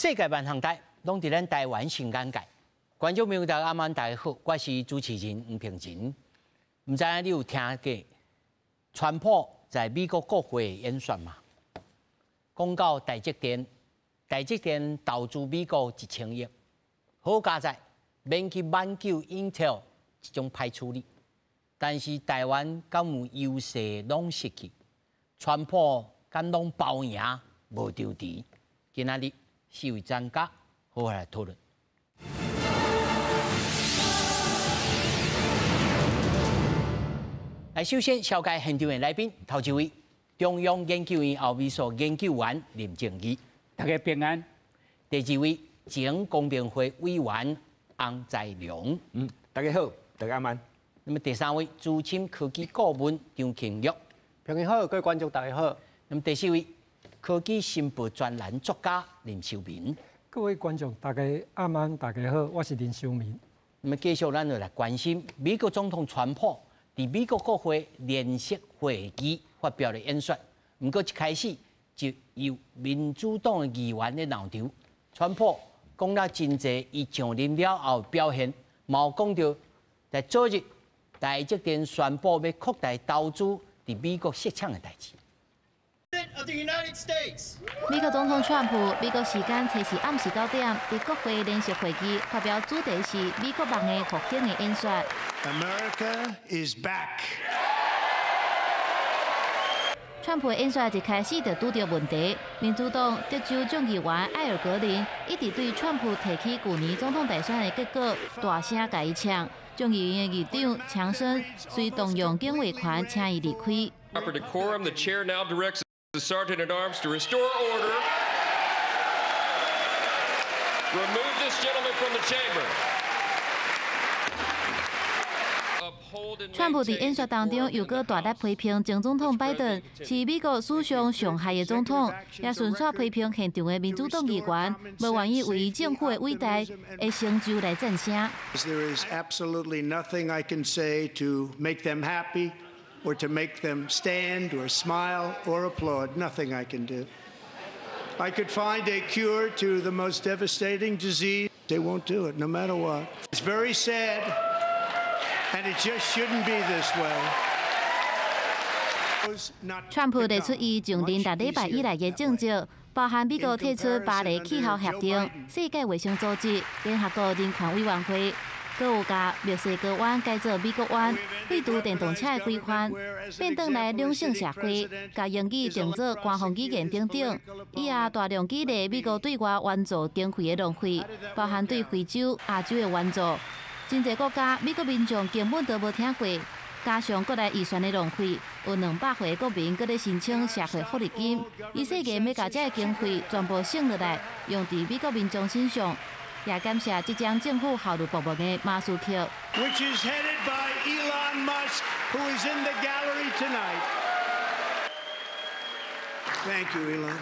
世界万航台，拢伫咱台湾新眼界。观众朋友大家晚大家好，我是主持人吴平真。唔知你有听过川普在美国国会演说嘛？讲到台积电投资美国1000亿，好佳在免去挽救 Intel 这种歹处理，但是台湾敢有优势拢失去，川普敢拢包赢无丢敌。今仔日4位专家好好来讨论。来，首先紹介現場的來賓，頭一位中央研究院奧美所研究員林正義，大家平安。第二位前公平會委員翁在良，大家好，大家晚。那麼第三位資深科技顧問張慶玉，平安好，各位觀眾大家好。那麼第四位科技新報專欄作家林修明，各位觀眾大家晚，大家好，我是林修明。那麼繼續咱就來關心美國總統川普喺美國國會聯席會議發表的演說，不過一開始就由民主黨的議員咧鬧場。川普講了真濟，伊上任了後表現，冇講到在昨日台積電宣布要擴大投資喺美國設廠的代志。美國總統川普美國時間早時暗時9點，喺國會聯席會議發表主題是美國夢的復興的演說。America is back. 川普的演說一開始就拄到問題，民主黨德州眾議員艾爾格林一直對川普提起去年總統大選的結果大聲甲伊嗆，眾議院的議長強生遂動用警衛權請伊離開。Proper decorum, the chair now directs the sergeant at arms to restore order. Remove this gentleman from the chamber. 川普在演說當中又閣大力批評前總統拜登是美國史上上害的總統，也順續批評現場的民主黨議員無願意為政府的偉大的成就來讚聲。There is absolutely nothing I can say to make them happy, or to make them stand, or smile, or applaud. Nothing I can do. I could find a cure to the most devastating disease. They won't do it, no matter what. It's very sad. And it just shouldn't be this way. 川普提出伊從連達禮拜以來嘅政績，包含美國退出巴黎氣候協定、世界衛生組織、聯合國人權委員會，閣有甲墨西哥灣改做美國灣，廢除電動車嘅規範，變轉來兩性社會，甲英語定做官方語言等等。伊也大量激勵美國對外援助經費嘅浪費，包含對非洲、亞洲嘅援助。真濟國家，美國民眾根本都無聽過，加上國內預算的浪費，有200歲國民閣咧申請社會福利金，伊誓言要甲這個經費全部省落來，用佇美國民眾身上。也感謝即將政府效率部門的馬斯克。Which is headed by Elon Musk, who is in the gallery tonight. Thank you, Elon.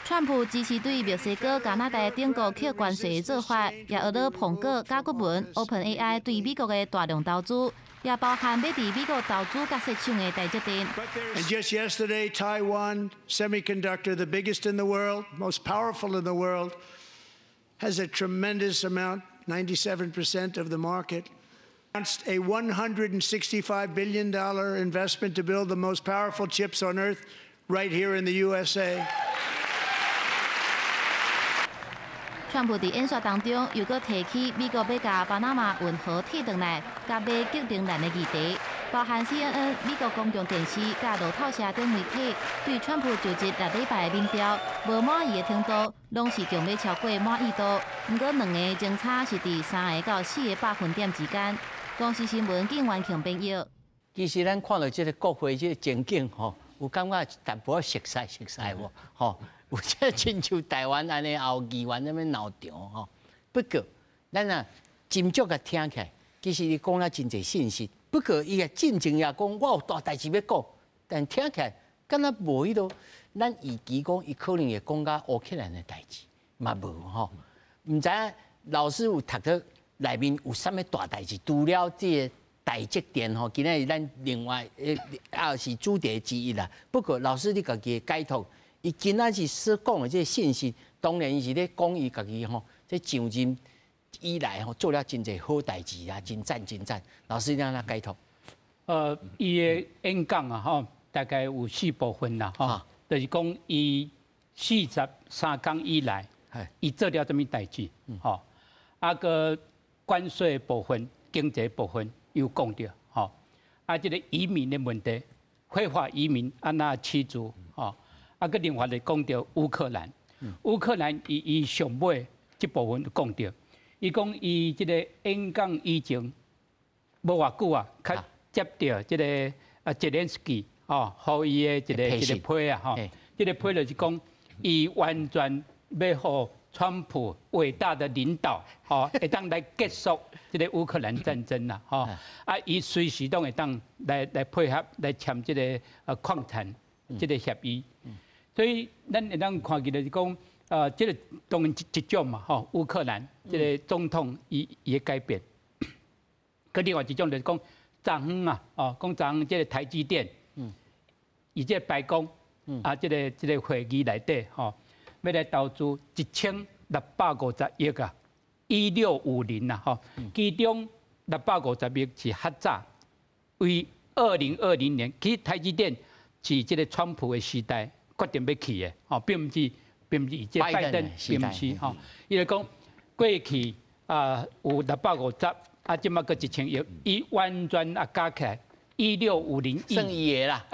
川普支持對墨西哥、加拿大等國扣關稅的做法，也學了蘋果、甲骨文、OpenAI 對美國的大量投資，也包含要佇美國投資甲設廠的台積電。And just yesterday, Taiwan Semiconductor, the biggest in the world, most powerful in the world, has a tremendous amount, 97% of the market, announced a $165 billion investment to build the most powerful chips on earth right here in the USA. 川普在演說當中又閣提起美國要甲巴拿馬運河鐵轉來，甲買激能源的議題，包含 CNN 美國公共電視甲路透社等媒體對川普就職6禮拜的民調無滿意的程度，攏是強要超過滿意度。不過兩個爭差是佇3個到4個百分點之間。公司新聞警員強朋友。其實咱看到這個國會這個情景吼，有感覺淡薄熟悉喎，吼。有這親像台灣安尼，後議員那邊鬧場吼。不過，咱啊斟酌個聽起來，其實伊講了真濟信息。不過，伊個進前也講，我有大代志要講，但聽起來敢若無迄個咱預期講，伊可能會講甲烏克蘭的代志，嘛無吼。唔知老師有讀到內面有啥物大代志？除了這個台積電吼，今仔日咱另外也是主題之一啦。不過，老師你家己解讀。伊今仔日所講的這個信息，当然伊是咧讲伊家己吼，这上任以来吼做了真侪好代志啊，真赞真赞。老师，你安怎解读？伊的演讲啊，吼，大概有4部分啦，吼，就是讲伊43天以来，伊做了什么代志，吼，啊个关税部分、经济部分有讲到，吼，啊这个移民的问题，非法移民安那驱逐，吼，啊个另外就讲到乌克兰，乌克兰伊上尾这部分就讲到，伊讲伊这个演讲以前无偌久啊，较接到这个泽连斯基哦，互伊的一个批啊，吼，这个批就是讲，伊完全要互川普伟大的领导，吼，会当来结束这个乌克兰战争啦，吼，啊，伊随时都会当来配合来签这个矿产这个协议，所以咱会当看起来是讲，这个当然一种嘛，吼，乌克兰这个总统伊的改变，佮另外一种就是讲。昨昏啊，哦，讲昨昏这个台积电，以这白宫，啊，这个会议内底，吼，要来投资1650亿啊，1650啊，吼，其中650亿是较早，为2020年，其实台积电是这个川普的时代决定要去的，吼，并不是这拜登，并不是，吼，伊就讲过去有650。啊，即马个1000亿，伊完全加起来1650亿，算伊的啦，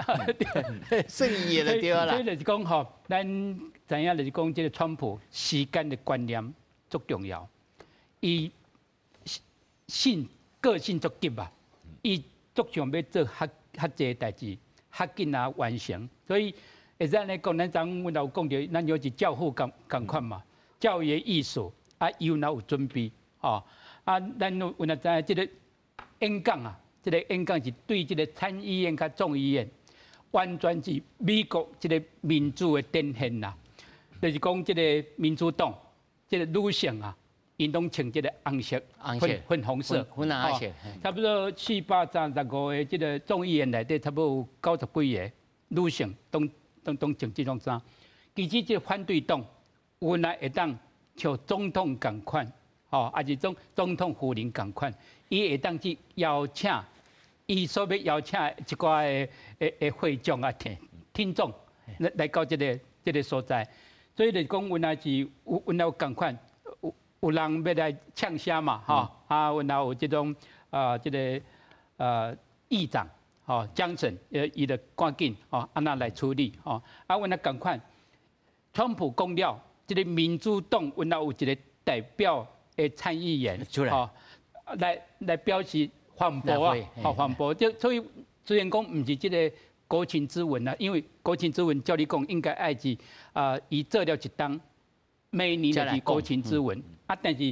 算伊的就对啦。所以就是讲吼，咱知影就是讲，这个川普时间的观念足重要，伊个性足急啊，伊足想要做较济代志，较紧啊完成。所以会使安尼讲，咱昨阮有讲到，咱有一教父共款嘛，教育的艺术啊，有哪有准备哦。啊，咱有哪知这个演讲啊，这个演讲是对这个参议院甲众议院，完全是美国这个民主的展现啦。就是讲这个民主党，这个女性啊，因拢穿这个红色、粉红色、粉红色，差不多435个这个众议院内底，差不多有90几个女性都穿这种衫。其实这个反对党原来会当像总统同款。哦，也是总统夫人共款，伊会当去邀请，伊所要邀请一寡的会众啊、听众来到这个所在，所以就是讲，原来是原来有共款，有人要来呛声嘛，哈，啊，原来有这种这个议长，哦，江省伊就赶紧哦，安那来处理，哦，啊，原来共款，川普讲了，这个民主党原来有一个代表。的参议员，哦，来表示反驳啊，好反驳。所以虽然讲唔是这个国情咨文啊，因为国情咨文照你讲应该爱是伊做了一档，每年就是国情咨文啊，但是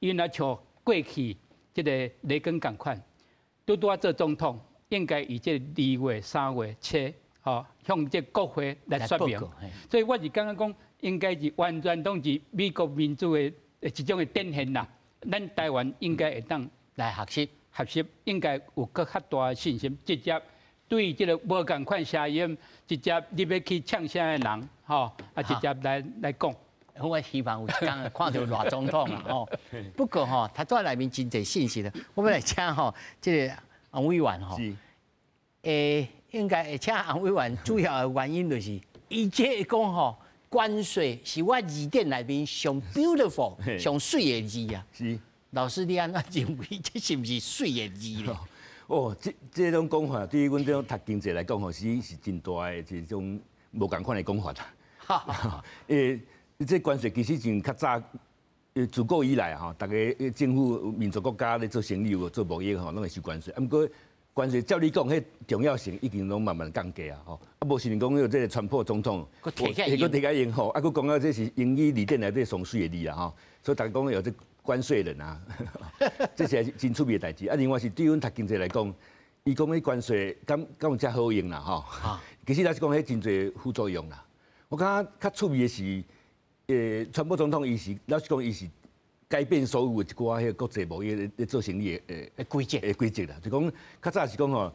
因为像过去这个雷根共款，拄啊做总统，应该以这2月、3月、7，哦，向这国会来说明。所以我是刚刚讲，应该是完全都是美国民主的。一种的展现啦，咱台湾应该会当来学习应该有更较大的信心，直接对这个无共款声音，直接你要去呛声的人，吼，啊，直接来讲。我希望有一天看到赖总统啊，吼。不过吼，他在内面真侪信息的，我们来请吼，这个洪委员吼，应该会请洪委员主要的原因就是，伊这讲吼。关税是我字典内面上 beautiful、上水的字啊。是，老师你安怎认为这是不是水的字咧？哦，这种讲法对于阮这种读经济来讲吼，是真大的一种无共款的讲法啦。这关税其实从较早自古以来哈，大家政府民族国家咧做生意、做贸易吼，拢会收关税。啊，不过关税照你讲，迄重要性已经拢慢慢降低啊！吼，啊，无是讲有这个川普总统，佮提个用吼，啊，佮讲到这是英语字典内底上水的字啦吼，所以大家讲有这关税人啊，这是真趣味的代志。啊，另外是对阮读经济来讲，伊讲迄关税敢有遮好用啦吼，其实老实讲，迄真侪副作用啦。我感觉较趣味的是，川普总统伊是老实讲伊是。改变所有一寡迄个国际贸易咧做生意的规则啦，就讲较早是讲吼，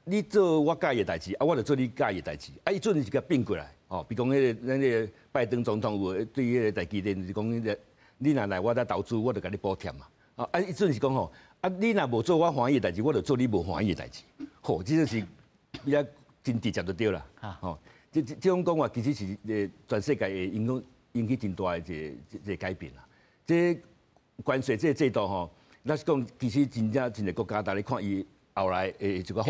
你做我介意的代志，啊，我就做你介意的代志，啊，伊阵是甲变过来，哦，比如讲咱个拜登总统有对迄个台积电是讲，你若来我这投资，我就甲你补贴嘛。啊，伊阵是讲吼，啊，你若无做我欢喜的代志，我就做你无欢喜的代志。吼，这就是比较真直接就对啦。吼，这种讲法其实是全世界会引起真大的一个改变啦。这关税这个制度吼，咱是讲其实真个国家，大家看伊后来一个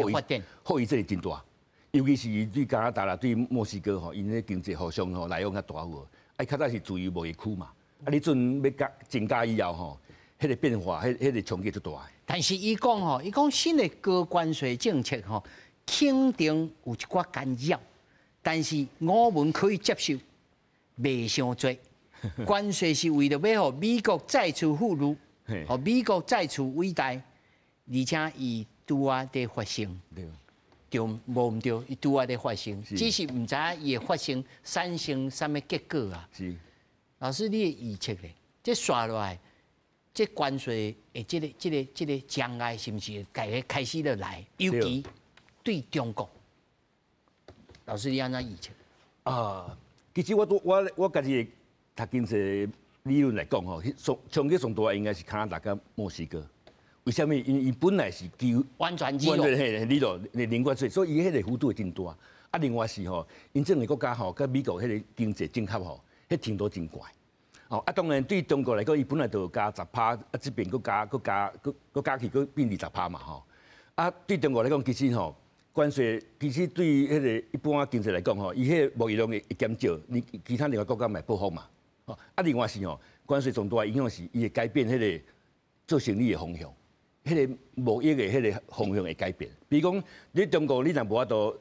后遗症真大。尤其是对加拿大啦，对墨西哥吼，因咧经济互相吼来往较大有，啊，较早是自由贸易区嘛，啊，你阵要增加以后吼。迄个变化，迄个冲击就大。但是伊讲吼，伊讲新的高关税政策吼，肯定有一寡干扰，但是我们可以接受，袂伤多。关税是为了要互美国再次富裕，互美国再次伟大，而且伊拄啊在发生，对无毋对？伊拄啊在发生，只是毋知影伊会发生产生什么结果啊？是。老师，你的预测咧，这刷落来。这关税的这个障碍是不是开始了来？尤其对中国，老师你安怎预测？其实我家己读经济理论来讲吼，冲击上大应该是加拿大跟墨西哥。为什么？因为本来是完全理论零关税，所以伊迄个幅度会真大。啊，另外是吼，因这两个国家吼，跟美国迄个经济整合吼，迄程度真怪。哦，啊，当然对中国来讲，伊本来就加10%，啊，这边佫加起佫变20%嘛，吼。啊，对中国来讲，其实吼，关税其实对迄个一般经济来讲吼，伊迄个贸易量会减少，你其他另外国家咪报复嘛。哦，啊，另外是吼，关税上大影响是伊会改变迄个做生意的方向，迄个贸易的迄个方向会改变。比如讲，你中国你若无法度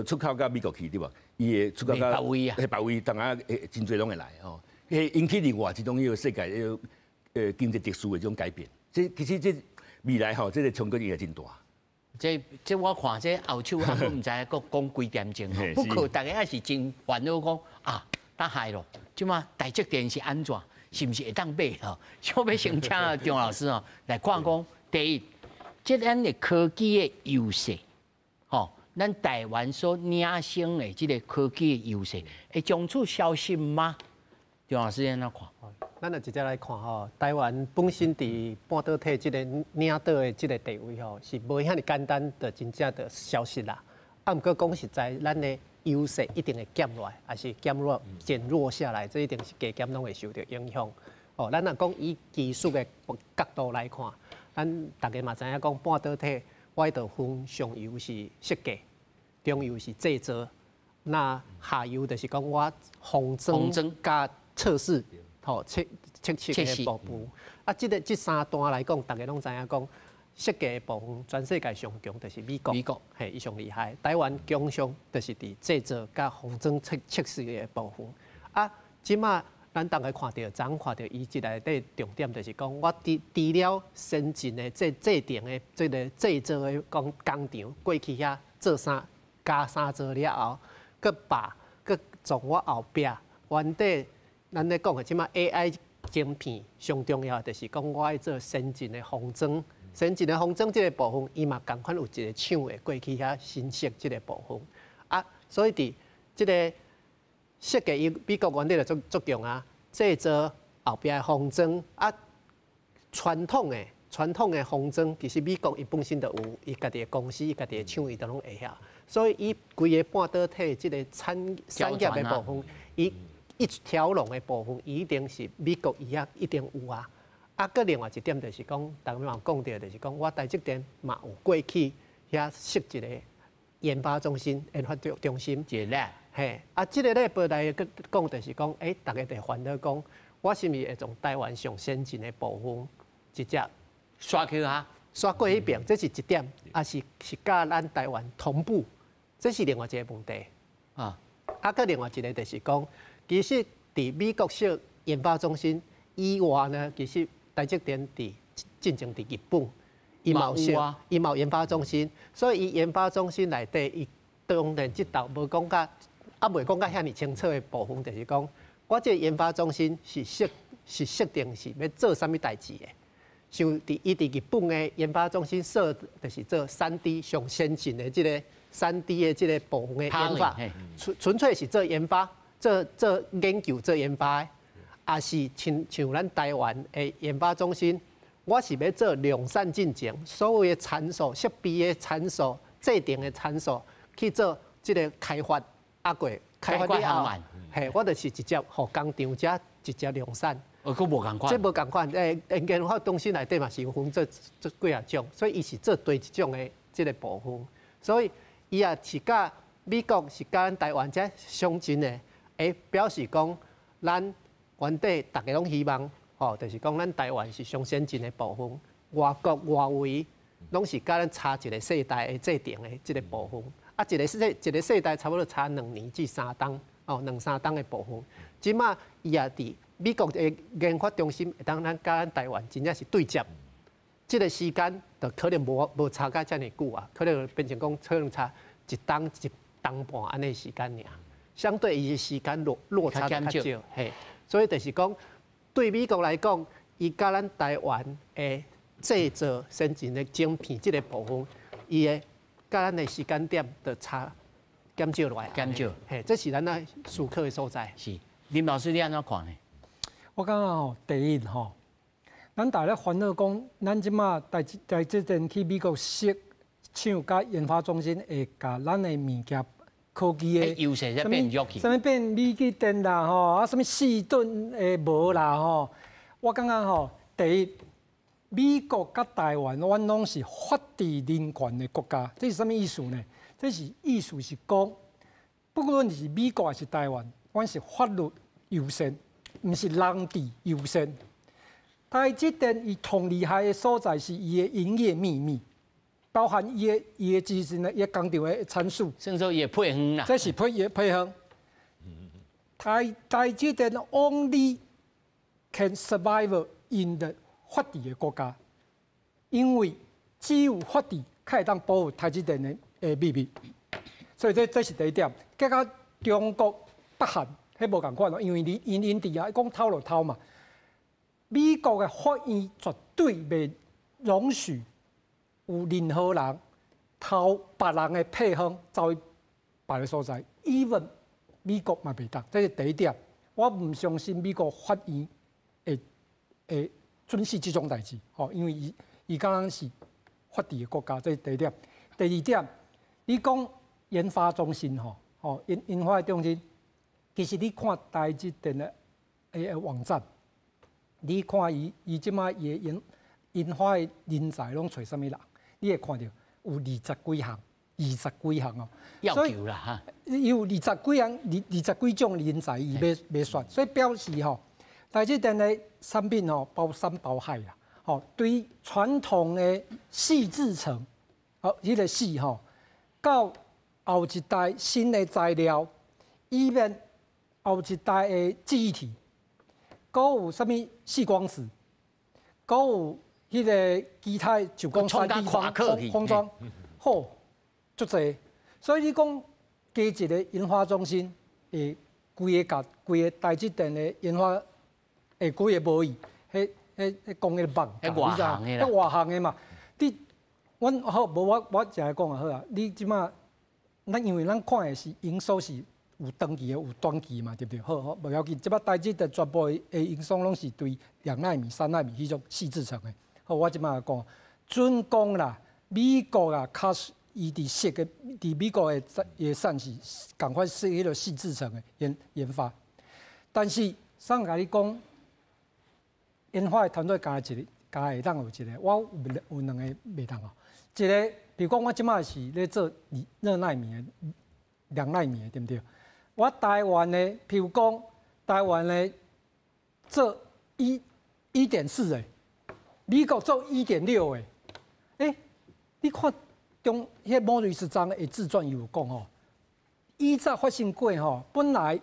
出口到美国去，对无？伊会出口到别位，当然真侪拢会来吼。引起另外一种迄个世界经济特殊的这种改变，其实这未来吼，这个冲击应该真大。这我看这后手还佫唔知讲几点钟吼，不过大家还是真烦恼讲啊，打害咯，即马台积电是安怎？是不是会当买吼？我要先请张老师吼来看讲，第一，这咱的科技的优势，吼，咱台湾所领先的这个科技的优势，会将出消息吗？张老师安怎看？咱就直接来看吼，台湾本身伫半导体这个领导的这个地位吼，是无遐尼简单的真正的消息啦。啊，毋过讲实在，咱的优势一定会减落来，还是减弱下来，这一定是加减拢会受到影响。哦，咱若讲以技术的角度来看，咱大家嘛知影讲半导体，我就分上游是设计，中游是制造，那下游就是讲我封装加测试，吼测的部分。啊，这三段来讲，大家拢知影讲，设计的部分全世界上强就是美国，嘿，伊上厉害。台湾强项就是伫制造甲封装测试的部分。啊，即马咱大家看到，昨看到伊即内底重点就是讲，我除了先进的制定的这个制造的工厂，过去遐做加三做了后，佮从我后壁原底。咱咧讲的即马 AI 晶片上重要，就是讲我爱做先进的封装，先进的封装这个部分，伊嘛共款有一个厂的过去遐新设这个部分啊，所以伫这个设计伊美国原底就足强啊，制造后壁的封装啊，传统的封装，其实美国伊本身就有伊家己的公司、伊家己的厂，伊都拢会晓，所以伊规个半导体这个产业的部分，伊一条龙的部分，一定是美国伊遐一定有啊。啊，佮另外一点就是讲，大家嘛讲到，就是讲我台积电嘛有过去遐设一个研发中心、研发中心。一个嘿，啊，这个咧本来讲就是讲，大家在烦恼讲，我是毋是会从台湾上先进的部分直接刷去哈？刷过一遍，这是一点，啊是甲咱台湾同步，这是另外一个问题啊。啊，佮另外一个就是讲。其实，伫美国设研发中心以外呢，其实台积电进前伫日本，伊嘛有研发中心，所以伊研发中心内底，伊当然即道无讲甲，袂讲甲遐尼清楚的部分，就是讲，我这研发中心是设定是要做啥物代志的。像伊伫日本的研发中心设，就是做3D 上先进的即个 3D 的这个部分的研发，纯粹是做研发、做研究、做研发的，也是像咱台湾的研发中心，我是要做量产进程，所有的参数、设备的参数、制定的参数去做这个开发，开发了后，嘿，我就是直接互工厂遮直接量产。佫无共款。这无共款，研发中心内底嘛是有分做几啊种，所以伊是做对一种的这个部分，所以伊也是甲美国是甲咱台湾遮相近的，表示讲咱原底大家拢希望，就是讲咱台湾是上先进的部分，外国外围拢是甲咱差一个世代的制定的这个部分，一个世代差不多差2年至3冬，2、3冬的部分，即马伊也伫。美国的研发中心会当咱甲咱台湾真正是对接，这个时间就可能无差甲遮尔久啊，可能变成讲可能差1冬半安尼时间尔，相对伊的时间落差较少，嘿，所以就是讲对美国来讲，伊甲咱台湾的制造先进的晶片这个部分，伊的甲咱的时间点就差减少落来，减少，嘿，这是咱那思考的所在。是，林老师你安怎看呢？我感觉第一咱大家烦恼讲，咱即马在这阵去美国设厂甲研发中心，会甲咱的物件科技的优势在变弱去，什么变米基电啦什么4吨的无啦我感觉第一，美国甲台湾，阮拢是法治人权的国家，这是什么意思呢？这是意思是讲，不论是美国还是台湾，阮是法律优先。毋是人治优先。台积电伊同厉害的所在是伊的营业秘密，包含伊的之前的伊工厂的参数，甚至伊的配方啦。这是配方。台积电 only can survive in the 法治的国家，因为只有法治才会当保护台积电的秘密。所以这是第一点。结果中国、北韩。迄无共款咯，因为因伫遐讲偷就偷嘛。美国的法院绝对袂容许有任何人偷别人的配方走去别个所在 ，even 美国嘛袂当，这是第一点。我唔相信美国法院会准许这种代志，因为伊刚刚是法治的国家，这是第一点。第二点，你讲研发中心研发中心。其实你看台积电的网站，你看伊即马伊研发的人才拢找什么人？你会看到有20几项哦。要求啦哈。有20几种人才伊要选，所以表示台积电的产品包山包海啦。对传统的细制程，迄个细到后一代新的材料，以免。后一代的记忆体，佫有啥物细光子，佫有迄个其他就讲3D 封装，好，足侪。所以你讲加一个研发中心，规个台积电的研发，规个无易，迄讲个棒，外行的啦，外行的嘛。阮好无我只来讲啊好啊，你即马，因为咱看的是营收是。有长期的，有短期嘛，对不对？好，无要紧。即摆台积电全部的营收拢是对2奈米、3奈米迄种细制程的。好，我即摆讲，准讲啦，美国啊，伊伫设个，伫美国的产是赶快设迄个细制程的研发。但是，上甲你讲，研发的团队加会当有一个，我有2个袂当哦。一个，比如讲，我即摆是咧做2奈米的、2奈米的，对不对？我台湾的，譬如讲，台湾的做1.4的，美国做1.6的，你看迄莫瑞斯章的自传有讲伊早发生过本来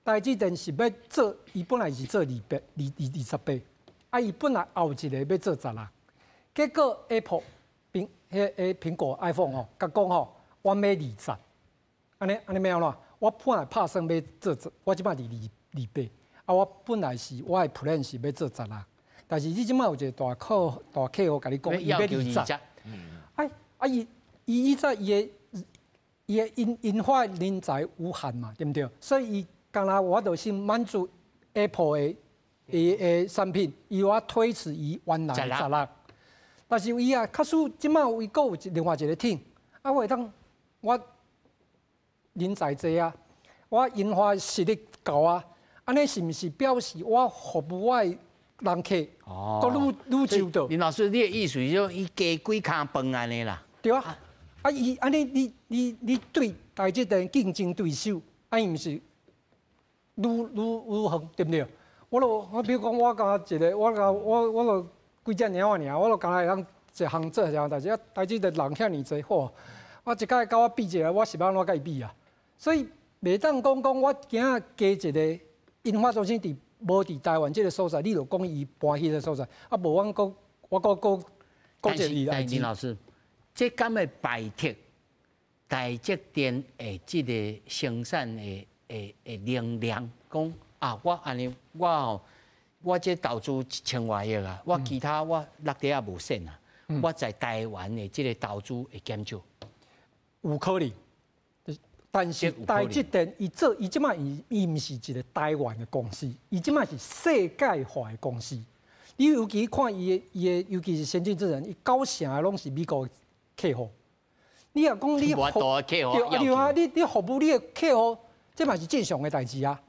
台积电是要做，伊本来是做20倍，伊本来后一个要做16，结果 Apple 苹果 iPhone 甲讲我要20，安尼咩样？我本来拍算要做，我即摆是2倍，我本来是我的 plan 是要做16，但是你即摆有一个大客户甲你讲，伊要20，伊早伊的伊的研发人才有限嘛，对不对？所以伊刚才我就先满足 Apple 的产品，伊我推迟伊原来16，但是伊啊，确实即马伊佫有另外一个厅，啊，我会当我人才济啊，我研发实力够啊，安尼是毋是表示我服务我的人客佫愈周到？林老师，你的意思是说，伊加几项饭安尼啦？对啊，啊伊安尼，你对台积电竞争对手，啊伊毋是愈远，对不对？我比如讲，我甲一个，我就几只鸟啊，我就敢会当一项做啥代志啊？台积电人遐尔济，嚯！我一届甲我比一个，我是要安怎甲伊比啊？所以袂当讲我今仔加一个研发中心伫无伫台湾这个所在，你就讲伊搬去个所在，啊无我讲一个例但林老师，这敢会摆脱台积电的这个生产的能量？讲啊，我安尼我这投资1000多亿啊，我其他我落地也无剩啊，我在台湾的这个投资会减少。有可能，但是台积电伊即马伊毋是一个台湾的公司，伊即马是世界化的公司。你尤其看伊的，尤其是先进制程，伊九成的拢是美国客户。你若讲你服务，对啊，你服务你的客户，这嘛是正常的代志啊，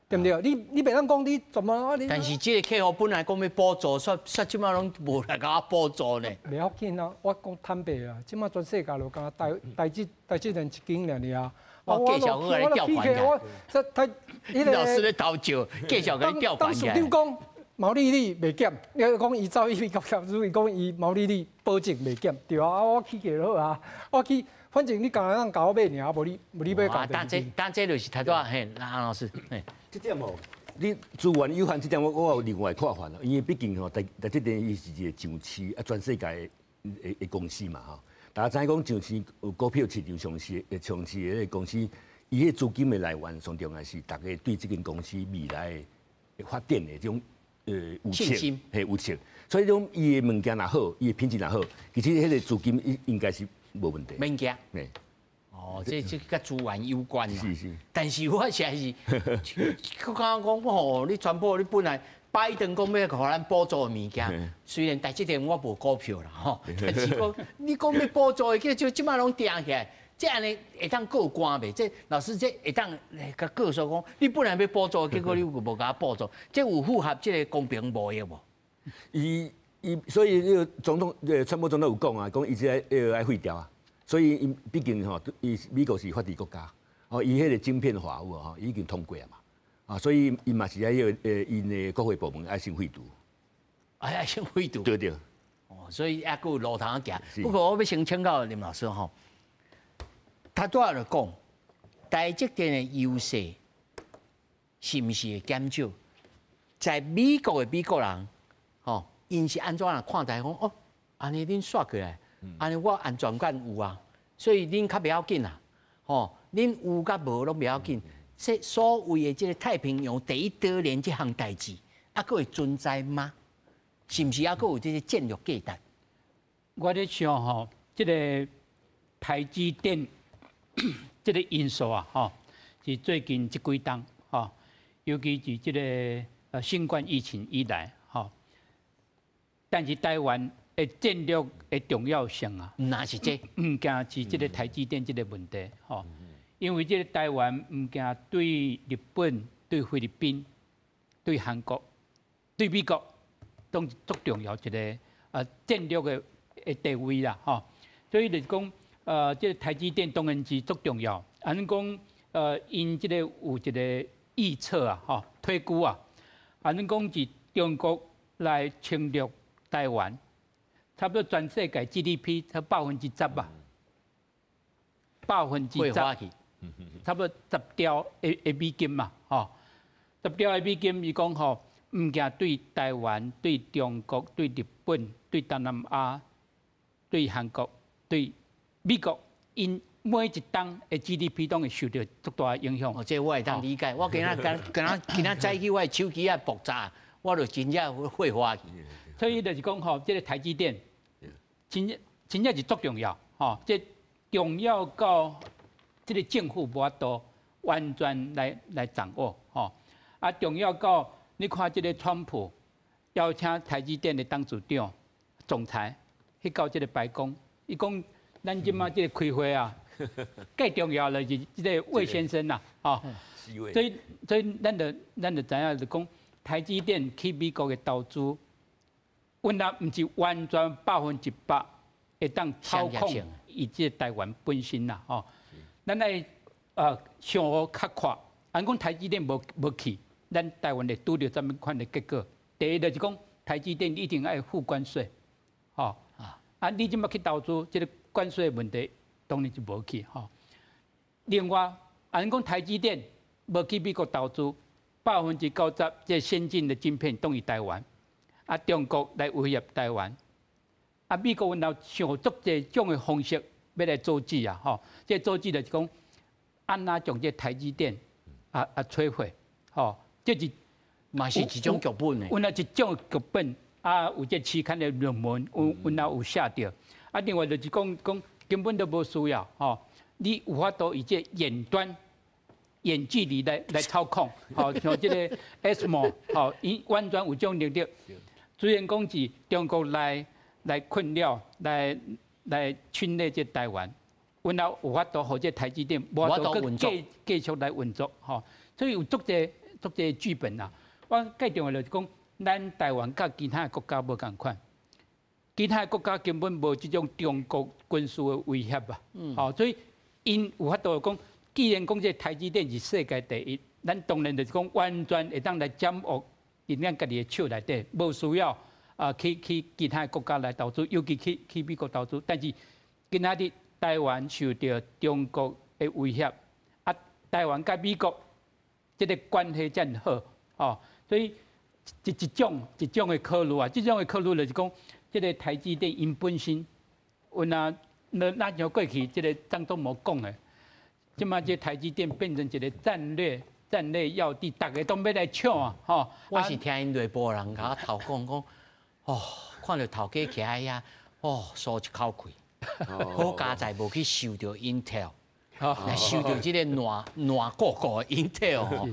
对不对？你袂当讲你怎么？但是这个客户本来讲要补助，说即马拢无来甲我补助呢。袂要紧啊，我讲坦白啊，即马全世界就讲台积电一间尔啊。我介绍我来调盘嘅。林老师咧投照，介绍佢调盘嘅。当署长讲毛利率袂减，你讲伊走去甲如伊讲伊毛利率保证袂减，对啊，我去就好啊，我去，反正你干那甲我买尔，无你要搞。但这就是太多嘿，安老师，嘿，这点哦，你资源有限，这点我有另外看法咯，因为毕竟吼，台积电伊是一个上市啊，全世界的公司嘛吼。大家知影讲上市股票市场上市的个公司，伊个资金的来源上重要是大家对这间公司未来的发展的这种有信，有信。所以种伊的物件若好，伊的品质若好，其实迄个资金应该是无问题。物件，哦，这甲资源有关啦。是。但是我实在是，我刚刚讲吼，你全部你本来。拜登讲要互咱补助的物件，虽然台积电我无股票啦吼，但是讲你讲要补助的，就即摆拢定起来，这样呢会当过关袂？这老师这会当甲告诉讲，你本来要补助，结果你无甲补助，这有符合这个公平贸易无？所以那个总统川普总统有讲啊，讲伊这要废掉啊，所以伊毕竟吼，伊美国是法治国家，哦，伊迄个晶片法有吼已经通过啊嘛。啊，所以伊嘛是要因的国会部门爱先废除，爱先废除。对。哦，所以还佫有路通行。不过我要先请教林老师吼，他拄仔就讲，台积电的优势是毋是会减少？在美国的美国人，吼，因是安怎啊看待讲哦，安尼恁刷过来，安尼我安全感有啊，所以恁较袂要紧啦，吼，恁有甲无拢袂要紧。这所谓的这个太平洋第一岛链这项代志，还佫会存在吗？是毋是还佫有这些战略价值？我咧想吼，这个台积电这个因素啊，吼，是最近这几档，吼，尤其是这个新冠疫情以来，吼，但是台湾的战略的重要性啊，那是这，唔惊是这个台积电这个问题，吼。因为这个台湾唔惊对日本、对菲律宾、对韩国、对美国都足重要一个战略的地位啦，吼。所以就是讲，这个台积电当然是足重要。安讲，因这个有一个预测啊，吼，推估啊，安讲是中国来侵略台湾，差不多全世界 GDP 才10%吧，10%。差不多10兆的美金嘛，吼，10兆的美金，伊讲吼，唔惊对台湾、对中国、对日本、对东南亚、对韩国、对美国，因每一档的 GDP 都会受到足大的影响。哦，这我会当理解。我今仔早起我手机啊爆炸，我就真正会花去。所以就是讲吼，这个台积电真正是足重要，吼，这重要到这个政府无法度完全来掌握吼。啊，重要到你看这个川普邀请台积电的董事长、总裁去到这个白宫，伊讲咱即马这个开会啊，最重要的是这个魏先生呐，吼。所以咱就知影就讲台积电去美国的投资，阮也毋是完全100%会当操控以及台湾本身啦，吼。咱来想好较快，按讲台积电无去，咱台湾会拄着怎么款的结果？第一就是讲台积电一定要付关税，吼啊，你即马去投资，这个关税问题当然就无去，吼。另外，按讲台积电无去美国投资，90%这先进的晶片等于台湾，啊，中国来威胁台湾，啊，美国然后想足这种的方式要来阻止啊，吼，这阻止就是讲，安那将这台积电摧毁，吼，这是嘛是一种剧本的。阮啊一种剧本，啊，有这期刊的论文，阮啊有写着，啊，另外就是讲根本都无需要，吼，你有法度以这远距离来操控，好像这个 ASML， 好，伊完全有种能力。虽然讲是中国来困扰，来侵略这台湾，阮也有法度或者台积电无法度继续来运作，吼。所以有足这剧本啊。我最重要就是讲，咱台湾甲其他的国家无共款，其他的国家根本无这种中国军事的威胁啊。好，所以因有法度讲。既然讲这台积电是世界第一，咱当然就是讲完全会当来掌握伫咱家己的手内底，无需要去其他国家来投资，尤其去美国投资。但是今仔日台湾受到中国的威胁，啊，台湾甲美国这个关系真好，哦，所以一种的考虑啊，这种的考虑就是讲，这个台积电因本身，阮那像过去这个张忠谋讲的。即马这台积电变成一个战略要地，大家都要来抢啊！吼，我是听因内部人甲我头讲，哦，看到头家徛喺遐，哦，舒一口气，好佳在无去受到 Intel， 来受到这个烂个的 Intel 吼，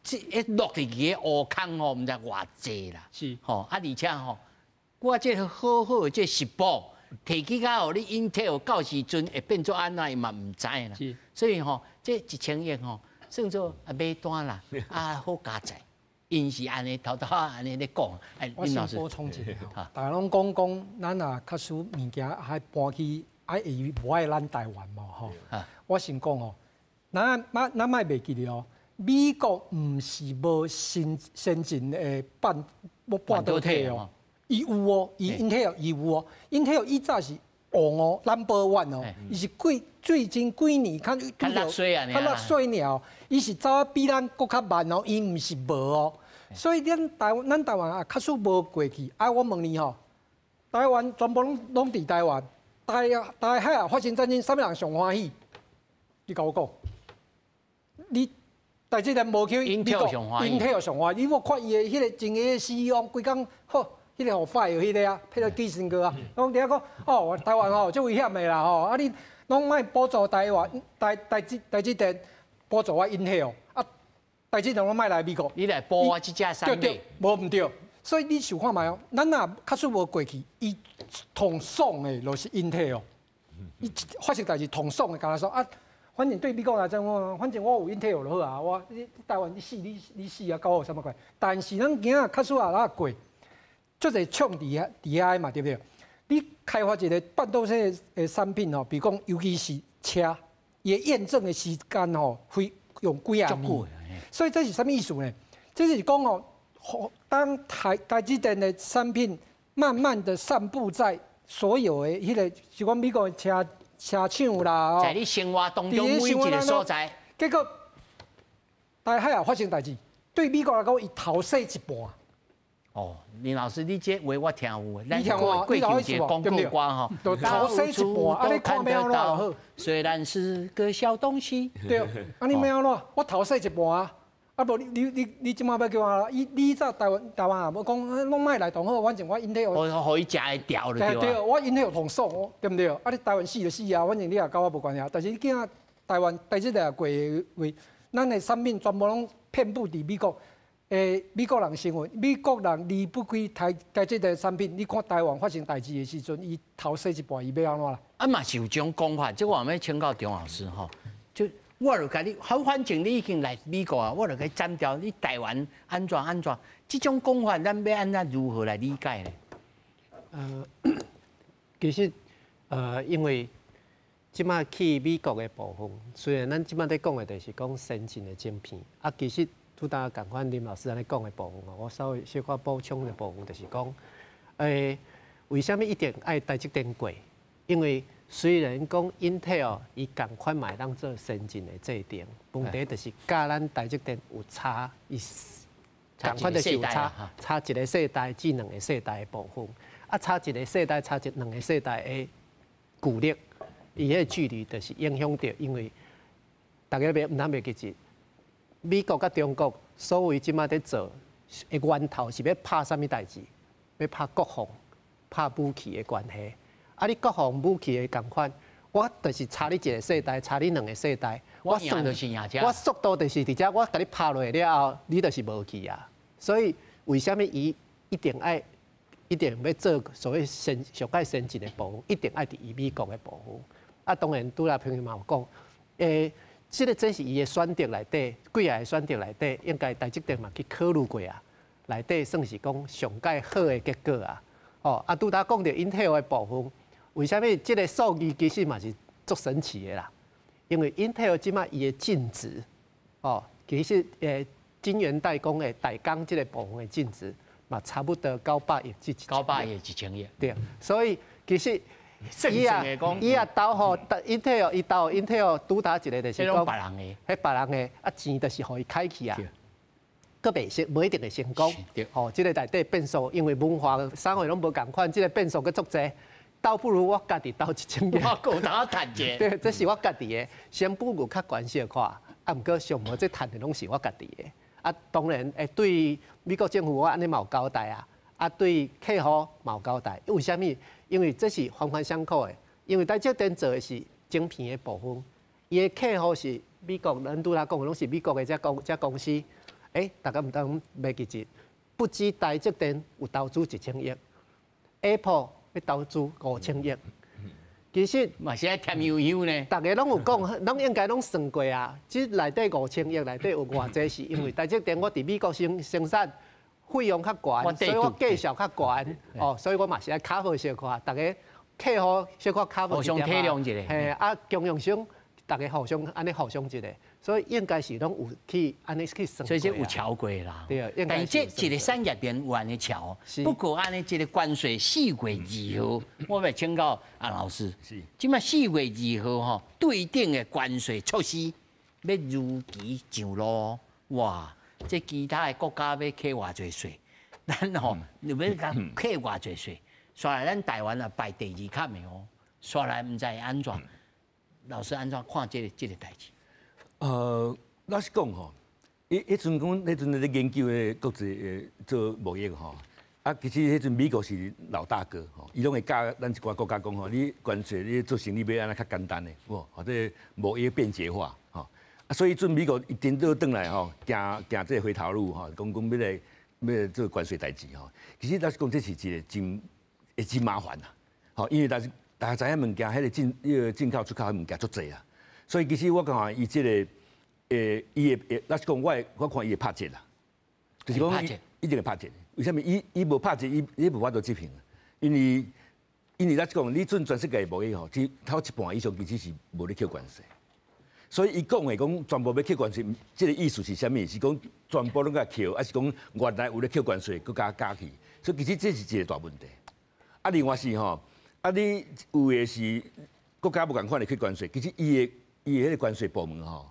迄落入去个乌坑吼，毋知偌济啦，是吼，而且吼，我这好的这实报。提起到你 Intel 到时阵会变做安怎，伊嘛毋知啦。所以吼，这1000亿吼，算做买单啦，好加载。因是安尼偷安尼咧讲。我先补充一下，大家拢讲，咱啊较许物件还搬去，会无爱咱台湾嘛吼。我先讲吼，咱莫袂记哩哦，美国毋是无先进的半导体哦。伊有哦，伊 Intel 伊有哦 ，Intel 伊早是王哦 ，Number One 哦，伊是最近几年较落水啊，较落水了，伊是走比咱搁较慢哦，伊毋是无哦，所以咱台湾啊，较许无过去。我问你吼，台湾全部拢伫台湾，台海啊发生战争，啥物人上欢喜？你甲我讲，你台积电无去 Intel 上欢喜 ，Intel 上欢喜，你无看伊的迄个前个 CEO 规工好。迄个好快哦，迄个啊，迄个基辛格啊，拢伫遐讲哦，台湾吼，足危险的啦吼，啊你拢莫补助台湾台积电补助我 Intel， 啊台积电拢莫来美国，你来补我即只产品，无毋对，所以你想看卖哦，咱若较许无过去，伊同爽的就是 Intel， 伊发生代志同爽的，敢若说啊，反正对美国来讲，反正我有 Intel 就好啊，我台湾你死啊，搞我什么鬼？但是咱今仔较许啊哪过？做者创伫遐嘛，对不对？你开发一个半导体的产品吼，比如讲，尤其是车，伊验证的时间吼，会用几啊年。所以这是什么意思呢？这是讲哦，当台积电的产品慢慢的散布在所有的迄个，是讲美国的车厂啦，在你生活当中每一个所在，结果台海啊发生代志，对美国来讲，伊头洗一半。哦，林老师，你这话我听有，你听我，你老一广告歌哈，头洗一半，啊你看咩咯好？虽然是个小东西，对，啊你咩咯？我头洗一半啊，啊无你即马要叫我，你早台湾啊，无讲拢莫来同好，反正我 Intel， 我伊食会掉就对。对，我 Intel 同爽，对不对？啊你台湾死就死啊，反正你也跟我无关系啊。但是你今仔台湾代志来过为，咱的产品全部拢遍布伫美国。美国人新闻，美国人离不开台积的产品。你看台湾发生代志的时阵，伊头洗一半，伊要安怎啦？啊嘛是有种讲法，即我要请教钟老师吼，就我就甲你，好，反正你已经来美国啊，我就甲你斩掉你台湾安怎？这种讲法，咱要安怎如何来理解呢？其实因为即马去美国的部分，虽然咱即马在讲的就是讲先进的晶片，啊，其实。拄搭共款林老师安尼讲的部分哦，我稍微小可补充的部分就是讲，为什么一定爱台积电过？因为虽然讲 Intel 伊共款买当做先进的制定，问题就是甲咱台积电有差，伊共款就是有差一个世代至两个世代的部分，啊差一个世代差两个世代的固力，伊迄距离就是影响到，因为大家唔通袂记住。美国甲中国所谓即马在做的源头是要拍啥物代志？要拍国防、拍武器的关系。啊，你国防武器的共款，我就是差你一个世代，差你两个世代，我速度就是伫遮，我甲你拍落了后，你就是无去啊。所以为什么伊一定要做所谓上界先进的部分，一定爱伫伊美国的部分。啊，当然拄来朋友嘛有讲，这是伊的选择内底，几个选择内底，应该台积电嘛去考虑过啊。内底算是讲上界好的结果啊。哦，啊，拄搭讲到 Intel 的部分，为什么这个数据其实嘛是足神奇的啦？因为 Intel 即马伊的净值，哦，其实晶圆代工的代工这个部分的净值嘛，差不多900亿至900亿1000亿。对，所以其实。伊啊，投互 Intel， 伊投 Intel 拄搭一个就是讲，迄别人的啊钱就是互伊开去啊，佫袂成，无一定会成功。吼，即个内底变数，因为文化xã會拢无共款，即个变数佫足济，倒不如我家己投1000亿。我够当趁者。对，这是我家己的，先不有较悬小看，啊，毋过上无这趁的拢是我家己的。啊，当然，对美国政府我安尼嘛有交代啊。啊，对客户嘛有交代，为什么？因为这是环环相扣的。因为台积电做的是晶片的部分，伊的客户是美国，咱拄来讲的拢是美国的这公司。大家唔当袂记住，不止台积电有投资1000亿 ，Apple 要投资5000亿。其实嘛是爱添悠悠呢。大家拢有讲，拢应该拢算过啊。即内底5000亿内底有偌济是因为台积电我伫美国生产。费用较悬，所以我价小较悬，哦，所以我嘛是爱卡好小可，大家客户小可卡好一点互相体谅一下，嘿，啊，供应商大家互相安尼互相一下，所以应该是拢有去安尼去算。所以这有桥过啦，对，但这一个产业链有安尼桥，不过安尼这个关税4月2号，我要请教安老师，即摆4月2号吼，对顶的关税措施要如期上路，哇！这其他的国家要扣偌济税，咱吼又要甲扣偌济税，煞来咱台湾啊排第2坎的哦，煞来唔知安怎，老师安怎看这个代志？老实讲吼，迄阵讲迄阵咧研究的国际做贸易吼，啊，其实迄阵美国是老大哥吼，伊拢会教咱一寡国家讲吼，你关税你做生意要安尼较简单的，或者贸易便捷化吼。啊，所以阵美国一颠倒转来吼，行这个回头路吼，讲要做关税代志吼。其实老实讲，这是一个真麻烦啦。吼，因为大家知影物件，迄个进口出口的物件足济啊。所以其实我讲伊这个伊的老实讲，我看伊会拍折啦，就是讲一定会拍折。为什么？伊无拍折，伊无法度执行。因为老实讲，你阵全世界贸易吼，其头一半以上其实是无咧扣关税。所以伊讲的讲全部要扣关税，这个意思是啥物？是讲全部拢甲扣，还是讲原来有咧扣关税，佮加去？所以其实这是一个大问题。啊，另外是吼，啊你有的是国家无共款的扣关税，其实伊的迄个关税部门吼，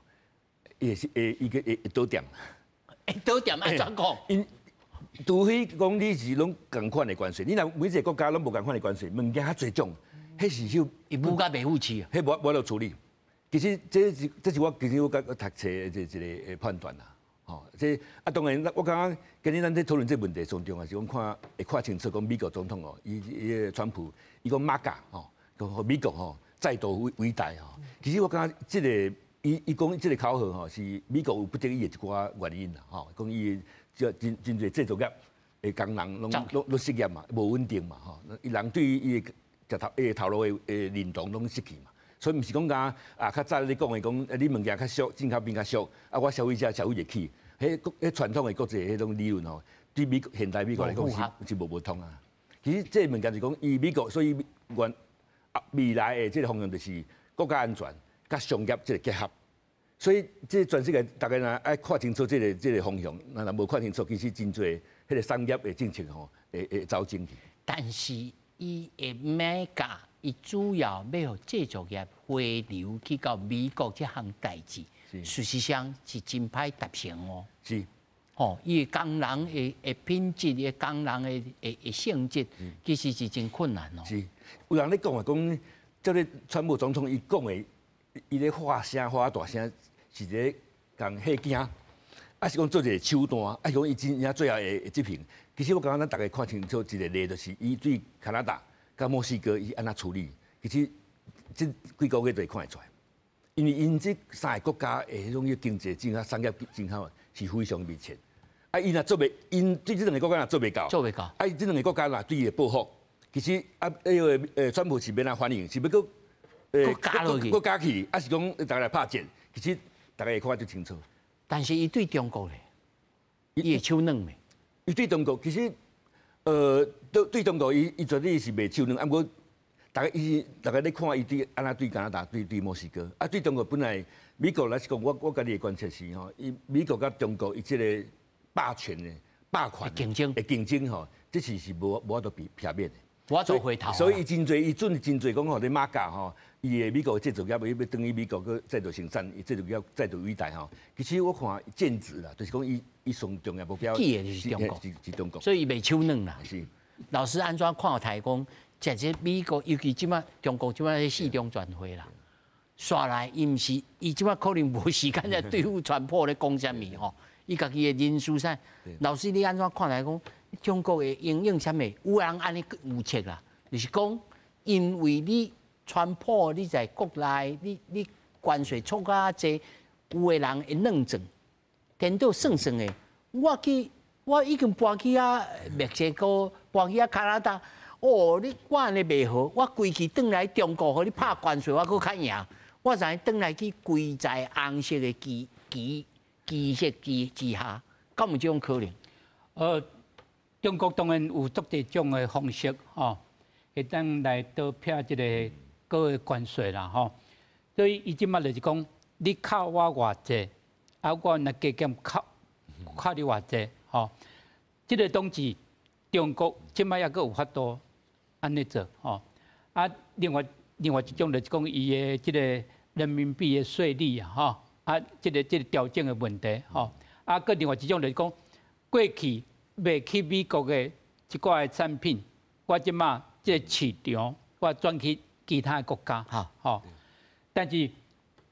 伊是伊个会倒点。会倒点安怎讲？因除非讲你是拢共款的关税，你若每一个国家拢无共款的关税，物件较侪种，迄是伊物价袂付起啊，迄无处理。其实这是我读册的一个判断啦，吼，这啊当然，我感觉今日咱在讨论这问题上重要是讲会看清楚讲美国总统哦，伊川普伊讲MAGA吼，讲美国吼再度伟大吼。其实我感觉这个伊讲即个口号吼，是美国有不得已的一寡原因啦，吼，讲伊真侪制造业的工人拢失业嘛，无稳定嘛，吼，伊人对伊的头路的认同拢失去嘛，所以毋是讲较早你讲的讲，你物件较俗，进口品较俗，我消费者消费得起，迄传统的国际迄种理论吼，对现代美国来讲是无通啊。其实这物件是讲，伊美国所以未来的这个方向就是国家安全甲商业这个结合。所以，这全世界大家若爱看清楚这个方向，若无看清楚，其实真多迄个商业的政策吼，会走进去。但是，伊的买价，伊主要要互制造业回流去到美国这项代志，事实上是真歹达成哦。是。哦，伊的工人的品质，伊工人的性质，其实是真困难哦。是，有人咧讲啊，讲这个川普总统伊讲的，伊咧发大声。是咧讲吓惊，还是讲做一个手段，还是讲伊真正最后会执行？其实我感觉咱大家看清楚一个例，就是伊对加拿大、甲墨西哥伊安怎处理。其实这几个月就会看得出来，因为因这三个国家的迄种经济正商业正好是非常密切。伊若做袂，因对这两个国家若做袂到，伊这两个国家若对伊报复，其实川普是要哪反应？是要搁加去，还是讲大家来拍战？其实。大家会看得清楚，但是伊对中国咧，伊会手软咩？伊对中国其实，对中国伊绝对是袂手软。啊，不过大家咧看伊对安怎对加拿大、对墨西哥，对中国本来美国来讲，我家己的观察是吼，伊美国甲中国伊即个霸权竞争吼，这是无法度避免的。我做回头，所以伊真侪讲吼，咧马甲吼，伊的美国制造业伊要等于美国个再度生产，伊制造业再度伟大吼。其实我看建制啦，就是讲伊上重要目标是中国，所以伊袂手软啦。是，老师安怎看台讲，即个美国尤其即马中国即马咧四中全会啦，刷来伊毋是，伊即马可能无时间来对付川普咧讲啥物吼，伊家己的人事啥，老师你安怎看来讲？中国的应用啥物？有人安尼预测啦，就是讲，因为你川普你在国内，你关税错啊济，有的人会认证，颠倒算的。我已经搬去墨西哥，搬去加拿大。哦，我安尼袂好，我规气转来中国，互你拍关税，我搁较赢。我才转来去规在红色的基色之下，敢有这种可能？中国当然有足多种的方式，吼，会当来倒撇即个各个关税啦，吼。所以伊即马就是讲，你扣我偌济，我若加减扣你偌济，吼。即个东西，中国即马也阁有法度安尼做，吼。另外一种就是讲伊的即个人民币的税率啊，吼。即个调整的问题，吼。搁另外一种就是讲，过去。卖去美国的一寡的产品，我即马即个市场，我转去其他的国家，吼。但是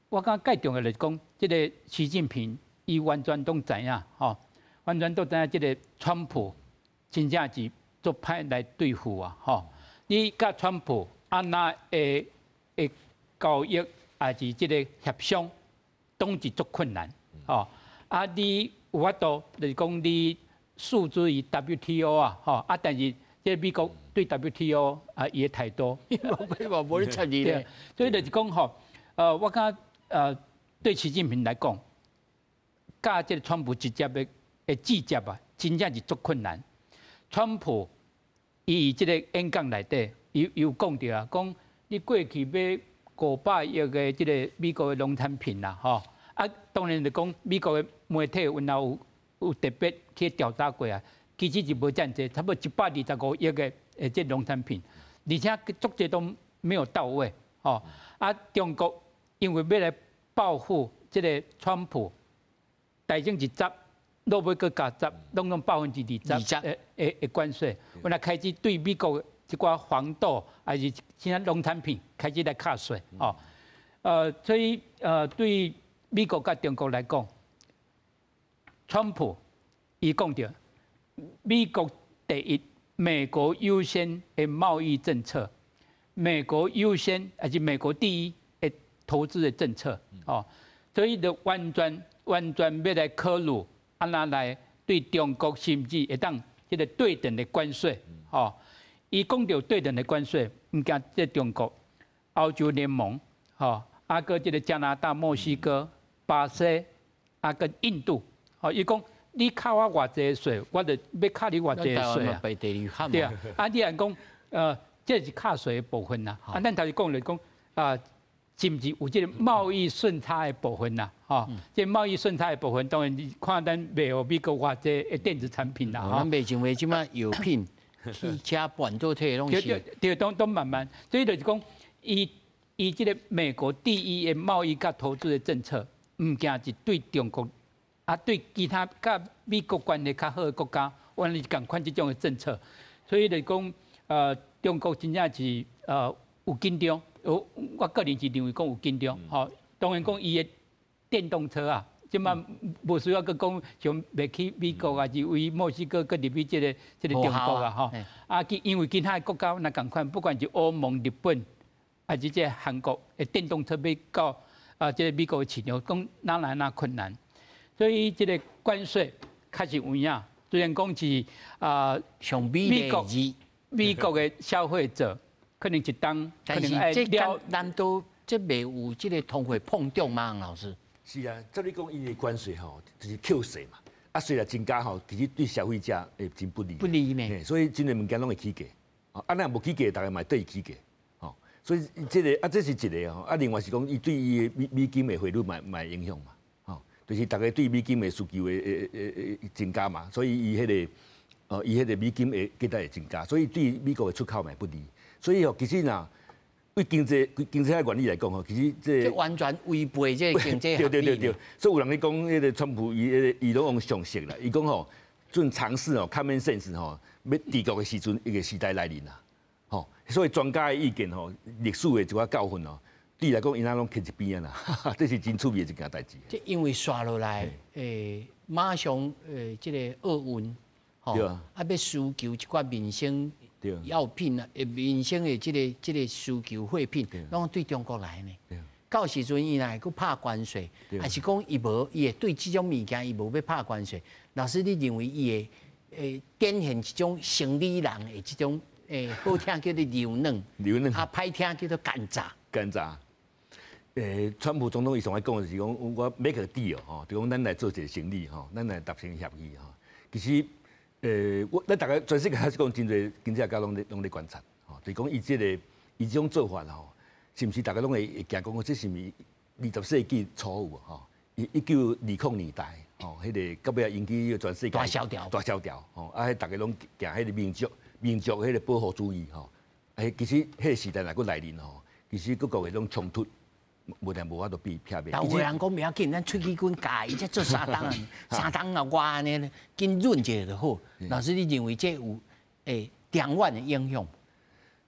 我感觉介重要就是讲，即个习近平伊完全都知影，吼，完全都知影即个川普真正是做歹来对付啊，吼。你甲川普安那会交易，还是即个协商，当是足困难，吼。你有法度就是讲你。诉诸于 WTO 啊，吼但是即美国对 WTO 伊的态度，无咧参与咧，所以就是讲吼，我感对习近平来讲，甲即个川普直接的直接啊，真正是足困难。川普伊即个演讲内底，有讲到啊，讲你过去买500亿的即个美国的农产品啦，吼当然就讲美国的媒体有特别去调查过啊，其实是无遮济，差不多125亿的这农产品，而且足济都没有到位，吼。中国因为要来报复这个川普，大整一十，落尾搁加10，拢20%的关税，我来开始对美国一寡黄豆还是其他农产品开始来卡税，吼。所以对美国甲中国来讲。川普伊讲到，美国第一，美国优先的贸易政策，美国优先还是美国第一的投资的政策，所以就完全要来考虑，安那来对中国甚至会当这个对等的关税，吼，伊讲到对等的关税，唔惊即中国、欧洲联盟，吼，啊个这个加拿大、墨西哥、巴西，啊跟印度，吼，伊讲你扣我偌济税，我就要扣你偌济税啊，对啊，啊你按讲，这是扣税的部分呐，啊咱头先讲就是讲啊。是不是有这个贸易顺差的部分呐？吼，这贸易顺差的部分，当然你看咱卖互美国偌济的电子产品啦，咱卖成为即马药品、汽车、半导体拢是。对，都慢慢，所以就是讲，以这个美国第一的贸易甲投资的政策，唔惊是对中国啊，对其他甲美国关系较好的国家，我们共款这种的政策，所以就是讲，中国真正是有紧张。我个人是认为讲有紧张，吼，当然讲伊的电动车啊，即马无需要去讲像卖去美国啊，是为墨西哥、去入去这个中国啊，吼，啊，因为其他的国家那共款，不管是欧盟、日本，还是这韩国的电动车要到这个美国的市场，讲哪来哪困难，所以这个关税确实有影，虽然讲是上美国的消费者。可能一当，但是这难道这未有这个通货膨胀吗？老师？是啊，照你讲，伊的关税吼，就是扣税嘛。啊，虽然增加吼，其实对消费者会真不利。不利呢。所以真侪物件拢会起价。啊，那无起价，大家嘛对伊起价。吼，所以这个这是一个吼。啊，另外是讲，伊对伊的美金的汇率嘛影响嘛。吼，就是大家对美金的需求的增加嘛，所以伊迄个美金的价值会增加，所以对美国的出口嘛不利。所以哦，其实呐，为经济的原理来讲吼，其实这完全违背这经济合理。对，所以有人咧讲，迄个川普伊拢用常识啦，伊讲吼，准尝试哦 ，common sense 吼，要治国的时阵，一个时代来临啦，吼，所以专家的意见吼，历史的一寡教训哦，对来讲，因仔拢去一边啊啦，这是真趣味的一件代志。这因为刷落来，马上这个奥运，吼，啊要需求一寡民生。药品啊，民生的这个需求货品，拢对中国来呢。到时阵伊来去拍关税，还是讲伊会对这种物件伊无要拍关税？老师，你认为伊会展现一种生理人的这种好听叫做柔嫩，啊歹听叫做奸诈。奸诈。川普总统伊上爱讲的是讲，我 make a deal 吼，就讲咱来做一个生意吼，咱来达成协议吼。其实。咱大家全世界还是讲真侪经济学家拢咧观察，吼，就是讲伊这种做法吼，是毋是大家拢会惊讲，这是毋是20世纪初有吼？1920年代吼，迄个到尾引起全世界大萧条，吼，啊，大家拢惊迄个民族迄个保护主义吼，其实迄个时代若佫来临吼，其实各国迄种冲突。无法度避免。但有人讲不要紧，咱出去军加伊才做3档，3档啊，我安尼紧润一下就好。老师，你认为这有长远的影响？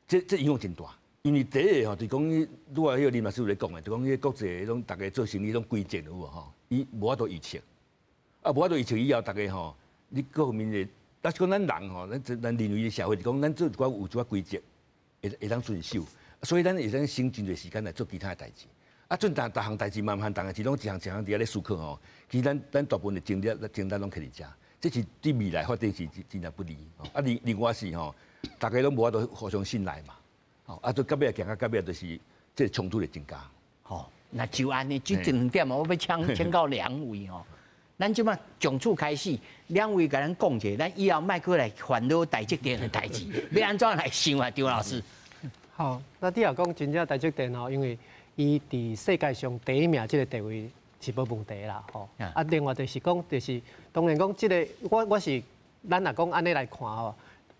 这影响真大，因为第一个吼，就讲你迄个林老师有咧讲的，就讲迄个国际迄种大家做生意迄种规则有无吼？伊无法度预测，无法度预测以后，大家吼，你各方面的，但是讲咱人吼，咱认为的社会，就讲咱做有一寡规则，会当遵守，所以咱会当省真侪时间来做其他的代志。啊，阵逐项代志慢慢，逐个是拢一项伫遐咧思考吼。其实咱大部分的精力拢起伫遮，这是对未来发展是真正不利。啊，另外是吼，大家拢无法度互相信赖嘛。吼，啊，到尾行到尾就是这冲突的增加。吼，那就安尼，这2点我要请教2位吼。咱即马从此开始，2位甲咱讲者，咱以后莫过来烦恼台积电的代志，要安怎来想啊？张老师。好，那你也讲真正台积电吼，因为伊伫世界上第一名，这个地位是无问题啦，吼。啊，另外就是讲，就是当然讲，这个我是咱若讲安尼来看吼，